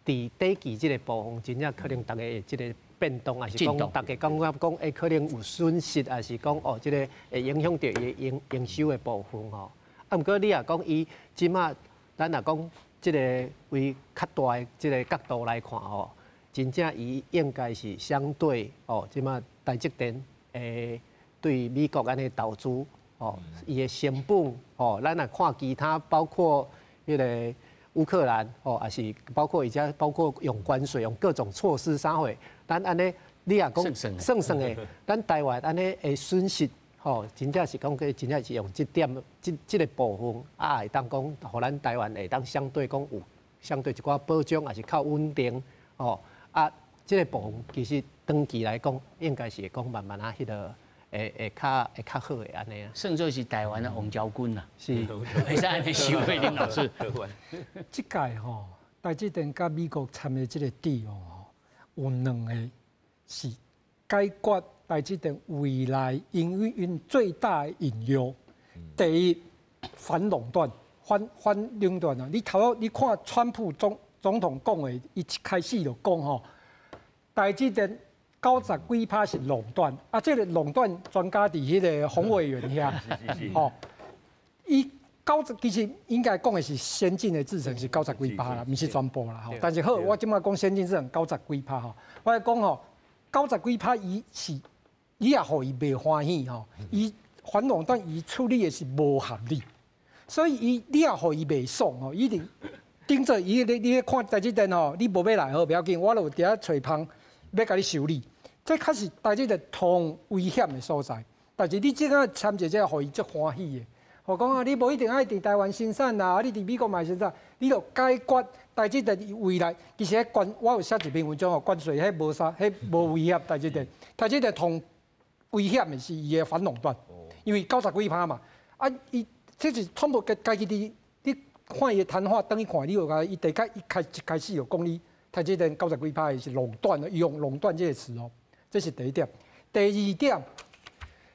伫第一季这个部分，真正可能大家会这个变动，还是讲大家感觉讲，可能有损失，还是讲哦，这个会影响到伊营收的部分吼。啊，毋过你也讲伊即马，咱若讲这个为较大的这个角度来看吼，真正伊应该是相对哦，即马台积电。对美国安尼投资哦，伊的成本哦，咱来看其他包括迄个乌克兰哦，也是包括用关税、用各种措施啥货，咱安尼你也讲算的，咱台湾安尼的损失吼，真正是讲，真正是用这点，这个部分啊，会当讲，互咱台湾会当相对讲有相对一寡保障，也是较稳定，哦啊，这个部分其实长期来讲，应该是讲慢慢啊，迄个会较好的安尼啊。算作是台湾的王昭君啦，是，会使安尼想的林老师。这届吼，台积电甲美国签的这个 deal 吼，有两个是解决台积电未来营运最大的隐忧。第一，反垄断，反垄断啊！你看川普总统讲的，伊一开始就讲吼，台积电90几%是垄断，啊，这个垄断专家伫迄个洪委员遐，吼，伊其实应该讲的是先进的制程是90几%啦，毋是全部啦吼。但是好，我即摆讲先进制程90几%吼，我来讲吼，90几%伊是。你也互伊袂欢喜吼，伊反垄断伊处理的是无合理，所以你也互伊袂爽吼，一定顶着伊你看台积电吼，你无要来好不要紧，我就伫遐找芳要甲你修理，这确实台积电同危险的所在。但是你即个签一个，互伊足欢喜的，互讲啊，你无一定爱伫台湾生产啦，啊，你伫美国买生产，你就解决台积电未来。其实我有写一篇文章吼，关税迄无啥，迄无威胁台积电，台积电同。危险的是伊的反垄断，因为90几%嘛，啊，伊这是川普家己你看伊的谈话，等于看你有甲伊一开始就讲你台积电90几%是垄断的，用垄断这个词哦，这是第一点。第二点，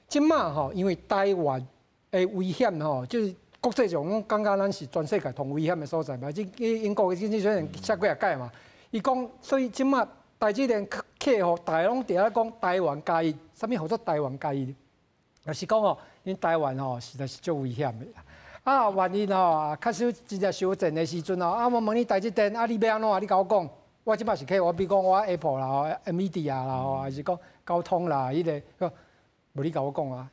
即马吼，因为台湾的危险吼，就是国际上感觉咱是全世界同危险的所在嘛，即英国的经济学人写几啊届嘛，伊讲，所以即马。台积电客户大家拢伫咧讲台湾加一，啥物叫做台湾加一？就是讲哦，因台湾吼实在是足危险的啊！万一吼确实真正修正的时阵哦，啊，我问你台积电，啊，你要安怎？你甲我讲，我即摆是客户，比如讲我 Apple 啦、NVIDIA 啦，还是讲高通啦，迄个，无你甲我讲啊。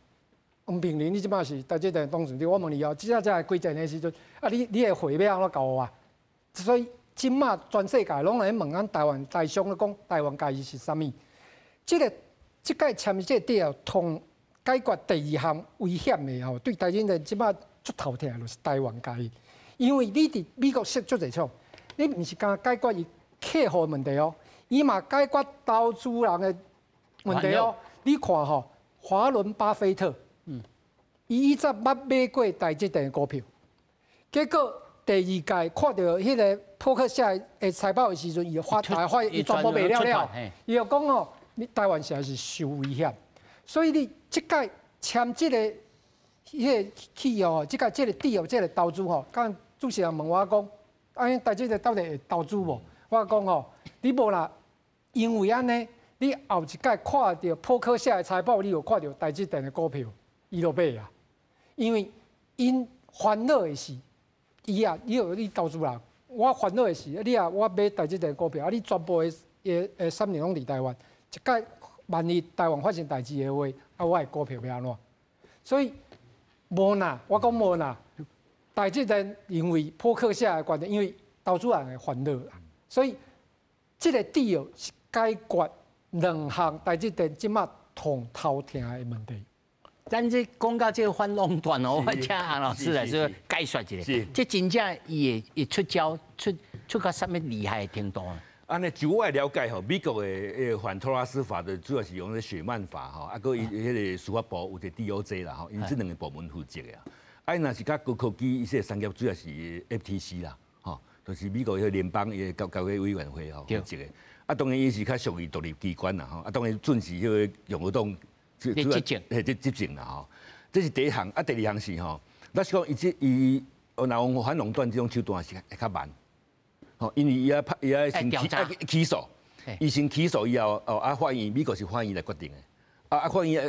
黄平林，你即摆是台积电董事长，我问你哦，即只规正的时阵，啊，你的会要安怎搞我啊？所以。即马全世界拢来问咱台湾大商咧讲台湾家己是啥物？即届签这个 deal 同解决第二项危险的吼，对台积电即马足头疼就是台湾家己，因为你伫美国设足侪厂，你毋是干解决伊客户问题哦，伊嘛解决投资人的问题哦。你看吼，华伦巴菲特，伊以前捌买过台积电的股票，结果。第二届看到迄个扑克夏的财报的时阵，伊伊全部卖了，伊就讲哦，你台湾实在是受危险，所以你即届签即个企业哦，即届即个deal即个投资吼，刚主持人问我讲，啊，台积电到底会投资无？我讲哦，你无啦，因为安尼，你后一届看到扑克夏的财报，你有看到台积电的股票，伊就买啊，因为因烦恼的是。伊啊，你投资人，我烦恼的是，你啊，我买台积电股票，啊，你全部的3年拢伫台湾，一届万一台湾发生代志的话，啊，我的股票要安怎？所以无啦，我讲无啦，台积电因为扑克夏的关系，因为投资人的烦恼啦，所以这个 deal 是解决两项台积电即马同头疼的问题。咱这讲到这个反垄断哦，我请韩老师来说解说一下。这真正伊会出招出到什么厉害的程度呢？安尼就我的了解吼，美国的反托拉斯法的主要是用咧雪曼法吼，啊，佮伊迄个司法部有一个 DOJ 啦吼，因这两个部门负责的啊。啊，若是甲高科技一些产业主要是 FTC 啦，吼，就是美国迄个联邦的交易委员会吼负责的。啊，当然伊是较属于独立机关啦吼，啊，当然准是迄个用得动。执政啦吼，这是第一项。啊，第二项是吼，咱是讲伊若用反垄断这种手段是会较慢，吼，因为伊要先起诉，伊先起诉以后，啊，法院美国是法院来决定的，啊，法院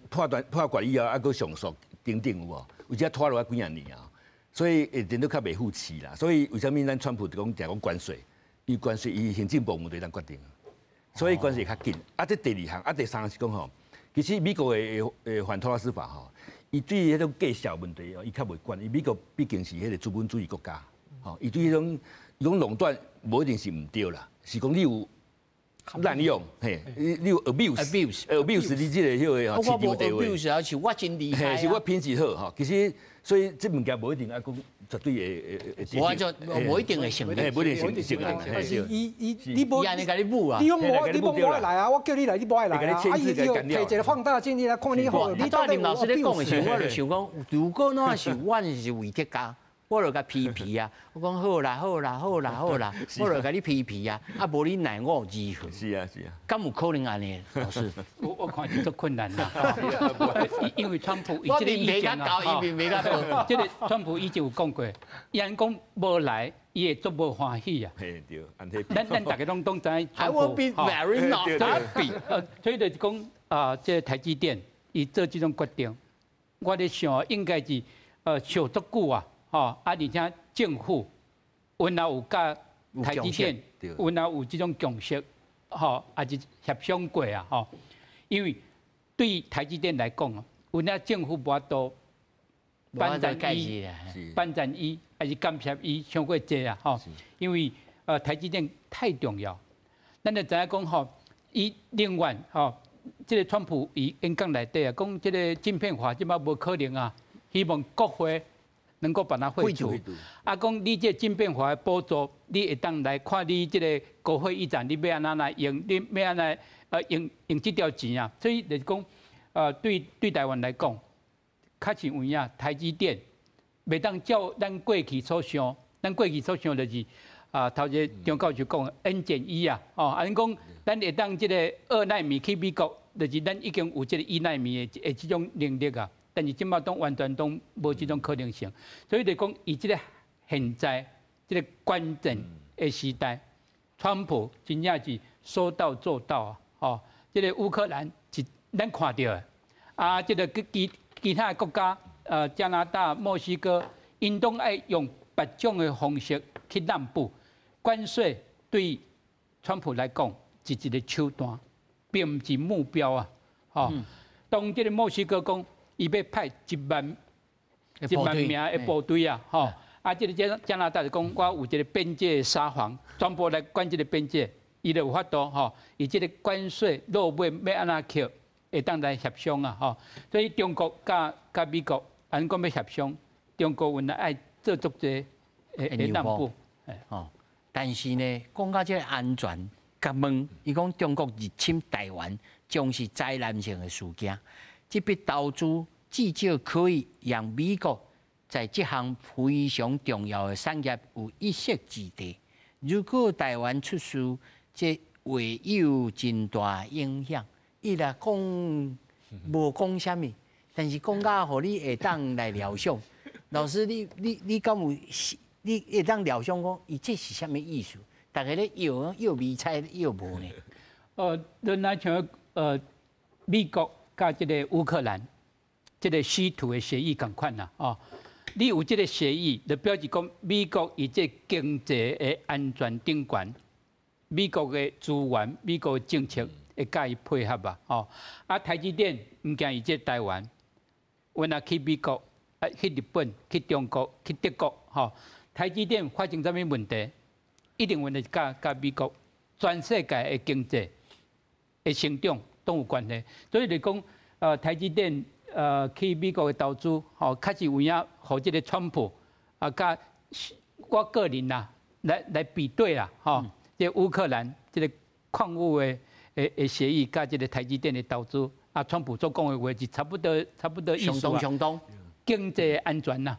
判决以后，啊，佮上诉等等有无？有只拖落几啊年啊，所以会变得较袂负气啦。所以为什么咱川普就讲关税，伊关税伊行政部门对咱决定，所以关税较紧。啊，这第二项，啊，第三项是讲吼。其实美国的反托拉斯法吼，伊对迄种计税问题哦，伊较袂管。伊美国毕竟是迄个资本主义国家，吼，伊对迄种垄断无一定是唔对啦，是讲你有滥用，嘿，你有 abuse 你这个迄个市场地位。abuse 而且我真厉害，是我品质好哈。其实所以这物件无一定啊，讲绝对会。我就无一定会成立，无一定成立。但是你无，伊安尼甲你补啊，你讲我爱来啊，我叫你来，你不爱来啊，啊，伊就摕一个放大镜，你来看你好，你到底老师咧讲的时候，我就想讲，如果那是我是为特家。我就甲批评啊，我讲好啦，好啦，好啦，好啦，我就甲你批评啊，啊无你奈我有机会。是啊，是啊。敢有可能安尼，老师？我看这困难啦，因为川普伊这个意见啊，这个川普以前有讲过，伊安讲无来，伊会足无欢喜啊。嘿对，安尼。咱大家拢知，I will be very not happy。所以就是讲这台积电伊做这种决定，我咧想应该是想足久啊。而且政府原来有甲台积电，原来有这种共识，也是协商过啊，因为对台积电来讲，原来政府无法度班战伊，还是干涉伊上过济啊，因为台积电太重要，咱就知影讲伊另外这个川普伊演讲内底啊，讲这个晶片化即摆无可能啊，希望国会。能够把它废除。讲你这晶片化的补助，你会当来看你这个国会议长，你要安怎来用，你要安怎用这条钱啊？所以就是讲，对台湾来讲，确实有影台积电袂当照咱过去所想，咱过去所想就是头一中教授讲 N 减1啊，安尼讲，咱会当这个2奈米去美国，就是咱已经有这个1奈米的这种能力啊。但是今麦都完全都无这种可能性，所以就讲以这个现在这个关键的时代，川普真正是说到做到啊！这个乌克兰是咱看到的，这个其他国家，加拿大、墨西哥，因都爱用别种的方式去让步，关税对川普来讲是一个手段，并不是目标啊！当这个墨西哥讲。伊要派1万名的部队啊，这个加拿大就讲，我有一个边界沙皇，全部来管这个边界，伊就有法度伊这个关税落尾要安怎扣，会当来协商啊，所以中国甲美国，安讲要协商，中国原来爱做足者会让步，但是呢，讲到这个安全，甲问，伊讲中国入侵台湾，将是灾难性的事件。这笔投资至少可以让美国在这项非常重要的产业有一席之地。如果台湾出事，这会有真大影响。伊来讲无讲啥物，但是讲到互你会当来料想。老师，你敢有你会当料想讲，伊这是啥物意思？大家咧摇迷猜摇无呢？咱来像美国。甲这个乌克兰，这个稀土的协议共款啦，你有这个协议，就表示讲美国以这经济的安全顶悬，美国的资源、美国的政策会加以配合啊，台积电唔惊伊这台湾，原来去美国、去日本、去中国、去德国，台积电发生啥物问题，一定问题甲美国全世界的经济的成长。都有关系，所以就讲，台积电去美国的投资，确实有影，和这个川普甲我个人啦，来比对啦，这乌克兰这个矿物的协议，甲这个台积电的投资，川普所讲的话是差不多意思啊。相当。经济安全呐，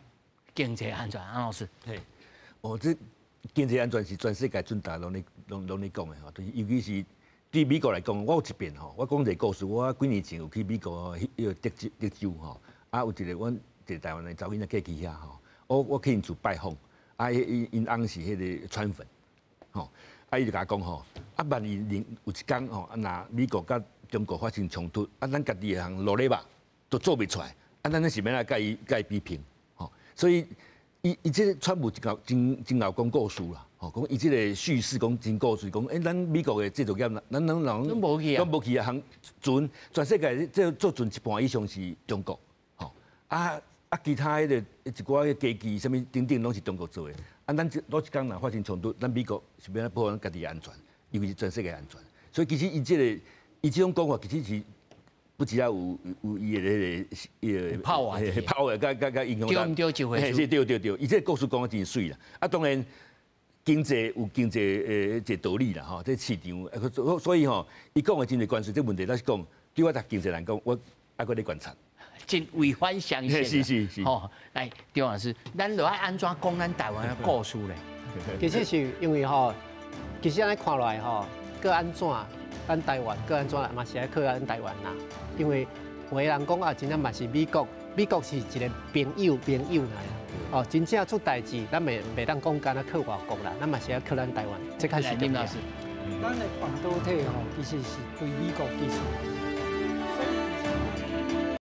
经济安全，安老师。对，这经济安全是全世界准大拢咧讲的就是尤其是。对美国来讲，我有一遍我讲一个故事。我几年前有去美国迄个德州有一个阮一个台湾的查某囡仔过去遐我去因厝拜访，因翁是迄个川粉，伊就甲我讲万一有一天若美国甲中国发生冲突，咱家己的落礼吧都做袂出来，咱是免来甲伊比拼，所以伊这川普真有讲故事啦。讲伊即个叙事讲真故事，讲咱美国的制造业，咱人都无去啊，全世界这做准一半以上是中国，其他迄个一寡机器什物等等拢是中国做的。咱攞一天若发生冲突，咱美国是免来保护咱家己的安全，尤其是全世界安全。所以其实伊这种讲法其实是不只要有伊的那个炮甲影响。对唔对就会。是对，伊这故事讲得真水啦。啊，当然经济有经济一个道理啦，吼，这市场，所以吼，伊讲的真侪关税这问题，咱是讲对我读经济人讲，我还搁咧观察。真违反常识。是。吼，来，张老师，咱就要安怎讲咱台湾的故事咧？其实是因为吼，其实安尼看落来吼，各安怎，咱台湾各安怎嘛是爱靠咱台湾啦。因为有个人讲啊，真正嘛是美国是一个朋友来啦。哦，真正出代志，咱袂当讲干那靠外国啦，咱嘛是爱靠咱台湾，这开始。林老师，咱的半导体吼，其实是对美国其实